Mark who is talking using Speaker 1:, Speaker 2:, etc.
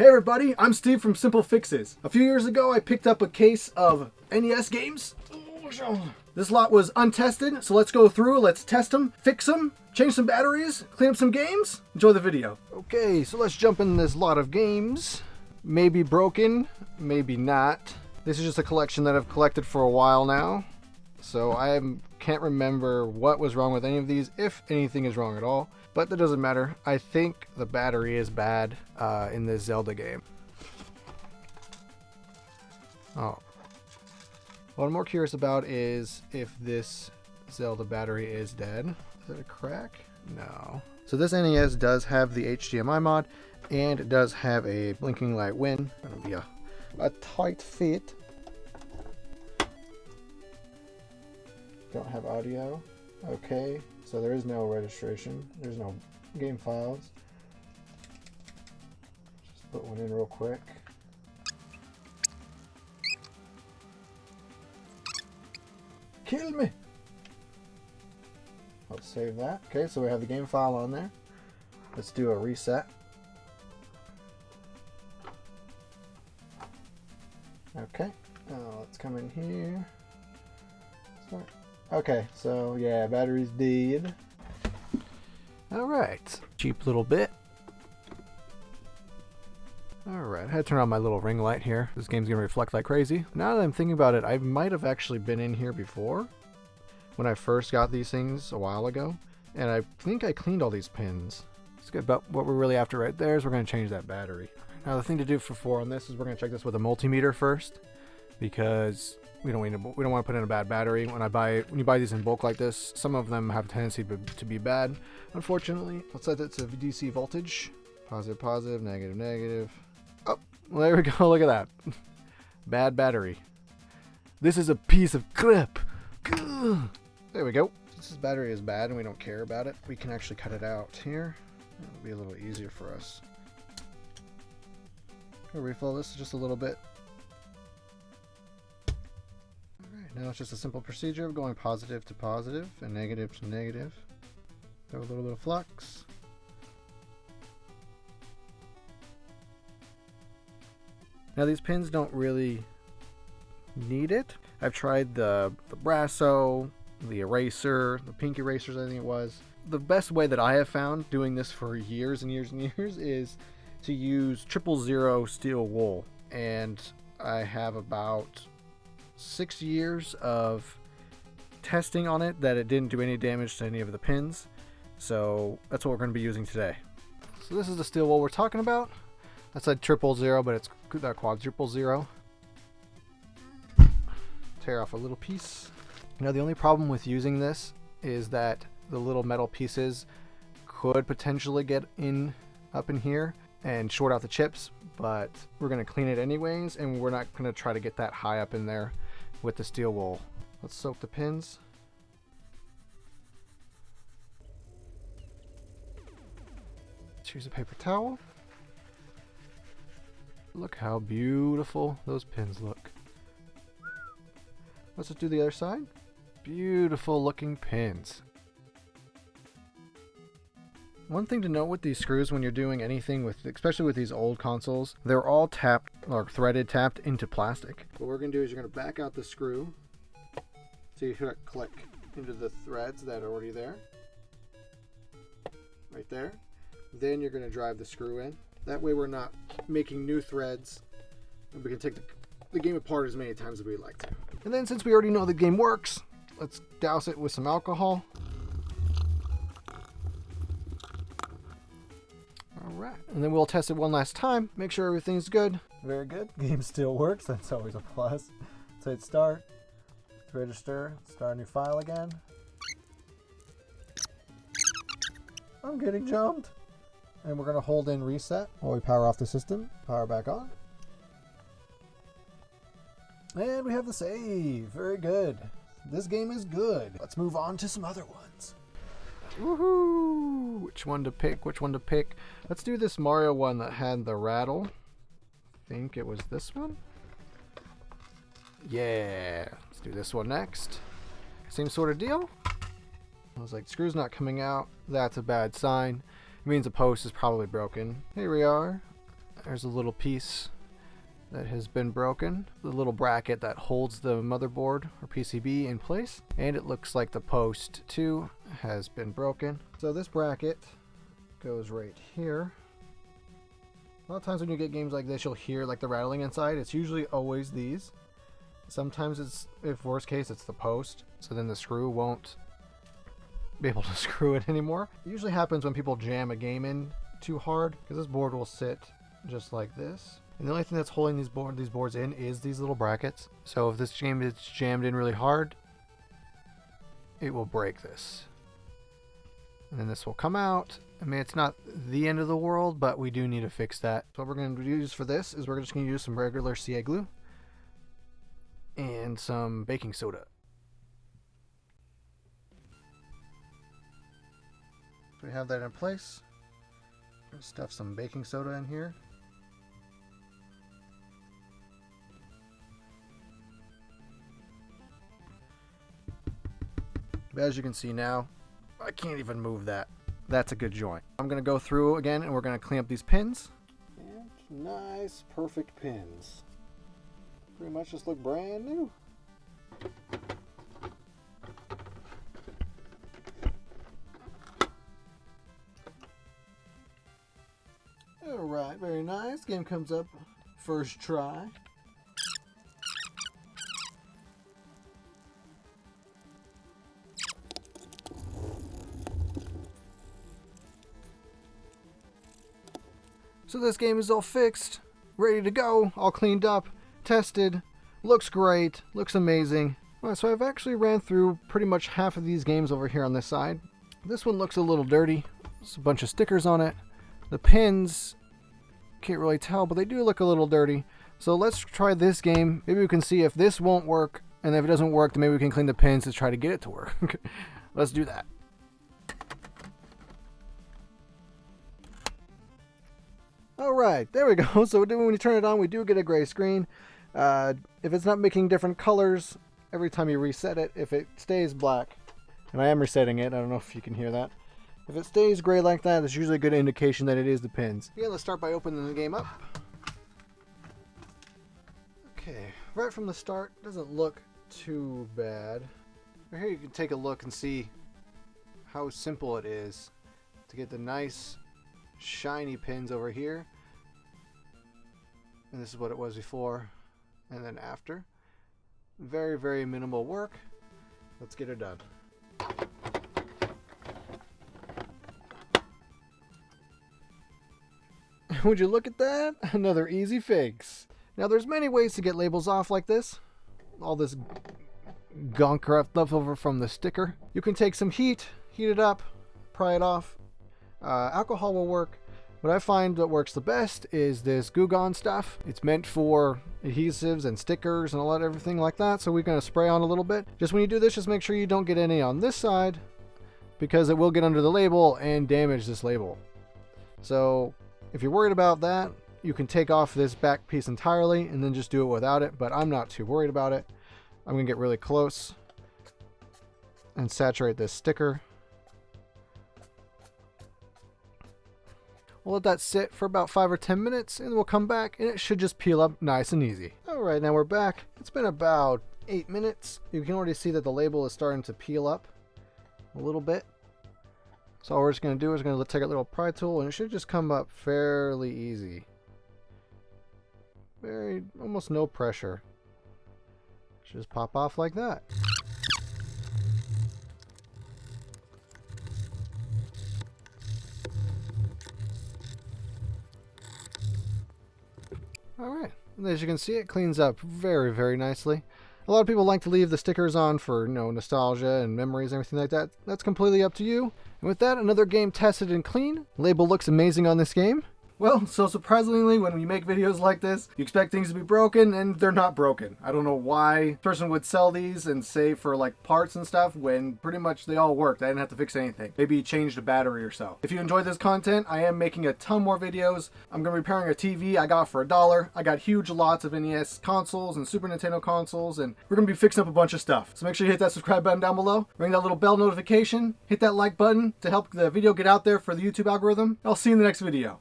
Speaker 1: Hey everybody, I'm Steve from Simple Fixes. A few years ago I picked up a case of NES games. This lot was untested, so let's go through, let's test them, fix them, change some batteries, clean up some games. Enjoy the video. Okay, so let's jump in this lot of games. Maybe broken, maybe not. This is just a collection that I've collected for a while now. So I can't remember what was wrong with any of these, if anything is wrong at all. But that doesn't matter. I think the battery is bad in this Zelda game. Oh. What I'm more curious about is if this Zelda battery is dead. Is that a crack? No. So this NES does have the HDMI mod, and it does have a blinking light win. That'll be a tight fit. Don't have audio. Okay, so there is no registration. There's no game files. Just put one in real quick. Kill me! Let's save that. Okay, so we have the game file on there. Let's do a reset. Okay, let's come in here. Start. Okay, so yeah, battery's dead. Alright, cheap little bit. Alright, I had to turn on my little ring light here. This game's gonna reflect like crazy. Now that I'm thinking about it, I might have actually been in here before when I first got these things a while ago, and I think I cleaned all these pins. It's good, but what we're really after right there is we're gonna change that battery. Now the thing to do for 4 on this is we're gonna check this with a multimeter first, because we don't want to put in a bad battery. When you buy these in bulk like this, some of them have a tendency to be bad. Unfortunately, let's set it to DC voltage. Positive, positive, negative, negative. Oh, well, there we go. Look at that. Bad battery. This is a piece of crap. There we go. Since this battery is bad and we don't care about it, we can actually cut it out here. It'll be a little easier for us. I'll refill this just a little bit. Now it's just a simple procedure of going positive to positive and negative to negative. Throw a little bit of flux. Now these pins don't really need it. I've tried the Brasso, the eraser, the pink erasers I think it was. The best way that I have found doing this for years and years and years is to use 000 steel wool. And I have about 6 years of testing on it that it didn't do any damage to any of the pins, so that's what we're going to be using today. So this is the steel wool we're talking about. I said 000, but it's quadruple zero. Tear off a little piece. Now the only problem with using this is that the little metal pieces could potentially get up in here and short out the chips, but we're going to clean it anyways, and we're not going to try to get that high up in there with the steel wool. Let's soak the pins. Choose a paper towel. Look how beautiful those pins look. Let's just do the other side. Beautiful looking pins. One thing to note with these screws when you're doing anything with, especially with these old consoles, they're all tapped or threaded tapped into plastic. What we're going to do is you're going to back out the screw so you click into the threads that are already there. Right there. Then you're going to drive the screw in. That way we're not making new threads, and we can take the game apart as many times as we'd like to. And then since we already know the game works, let's douse it with some alcohol. Alright, and then we'll test it one last time, make sure everything's good. Very good. Game still works, that's always a plus. So hit start, register, start a new file again. I'm getting jumped. And we're going to hold in reset while we power off the system, power back on. And we have the save. Very good. This game is good. Let's move on to some other ones. Woohoo! Which one to pick? Which one to pick? Let's do this Mario one that had the rattle. I think it was this one. Yeah. Let's do this one next. Same sort of deal. I was like, screw's not coming out. That's a bad sign. It means the post is probably broken. Here we are. There's a little piece that has been broken. The little bracket that holds the motherboard or PCB in place. And it looks like the post too has been broken. So this bracket goes right here. A lot of times when you get games like this, you'll hear like the rattling inside. It's usually always these. Sometimes it's, if worst case, it's the post. So then the screw won't be able to screw it anymore. It usually happens when people jam a game in too hard, because this board will sit just like this. And the only thing that's holding these boards in is these little brackets. So if this game is jammed in really hard, it will break this. And then this will come out. I mean, it's not the end of the world, but we do need to fix that. So what we're going to use for this is we're just going to use some regular CA glue and some baking soda. So we have that in place. Stuff some baking soda in here. But as you can see now, I can't even move that. That's a good joint. I'm going to go through again and we're going to clean up these pins. And nice, perfect pins. Pretty much just look brand new. Alright, very nice. Game comes up first try. So this game is all fixed, ready to go, all cleaned up, tested, looks great, looks amazing. Alright, so I've actually ran through pretty much half of these games over here on this side. This one looks a little dirty. There's a bunch of stickers on it. The pins, can't really tell, but they do look a little dirty. So let's try this game. Maybe we can see if this won't work, and if it doesn't work, then maybe we can clean the pins to try to get it to work. Let's do that. Alright, there we go. So when you turn it on, we do get a gray screen. If it's not making different colors every time you reset it, if it stays black, and I am resetting it, I don't know if you can hear that. If it stays gray like that, it's usually a good indication that it is the pins. Yeah, let's start by opening the game up. Okay, right from the start, doesn't look too bad. Right here you can take a look and see how simple it is to get the nice shiny pins over here. And this is what it was before and then after. Very, very minimal work. Let's get it done. Would you look at that? Another easy fix. Now there's many ways to get labels off like this. All this gunk left over from the sticker. You can take some heat it up, pry it off. Alcohol will work. What I find that works the best is this Goo Gone stuff. It's meant for adhesives and stickers and everything like that. So we're going to spray on a little bit. Just when you do this, just make sure you don't get any on this side, because it will get under the label and damage this label. So if you're worried about that, you can take off this back piece entirely and then just do it without it, but I'm not too worried about it. I'm going to get really close and saturate this sticker. We'll let that sit for about 5 or 10 minutes and we'll come back and it should just peel up nice and easy. Alright, now we're back. It's been about 8 minutes. You can already see that the label is starting to peel up a little bit. So all we're just going to do is take a little pry tool and it should just come up fairly easy. Almost no pressure. Should just pop off like that. Alright, as you can see, it cleans up very, very nicely. A lot of people like to leave the stickers on for, nostalgia and memories and everything like that. That's completely up to you. And with that, another game tested and clean. Label looks amazing on this game. Well, so surprisingly, when we make videos like this, you expect things to be broken, and they're not broken. I don't know why a person would sell these and say for like parts and stuff when pretty much they all worked. I didn't have to fix anything. Maybe you changed a battery or so. If you enjoyed this content, I am making a ton more videos. I'm going to be repairing a TV I got for $1. I got huge lots of NES consoles and Super Nintendo consoles, and we're going to be fixing up a bunch of stuff. So make sure you hit that subscribe button down below, ring that little bell notification, hit that like button to help the video get out there for the YouTube algorithm. I'll see you in the next video.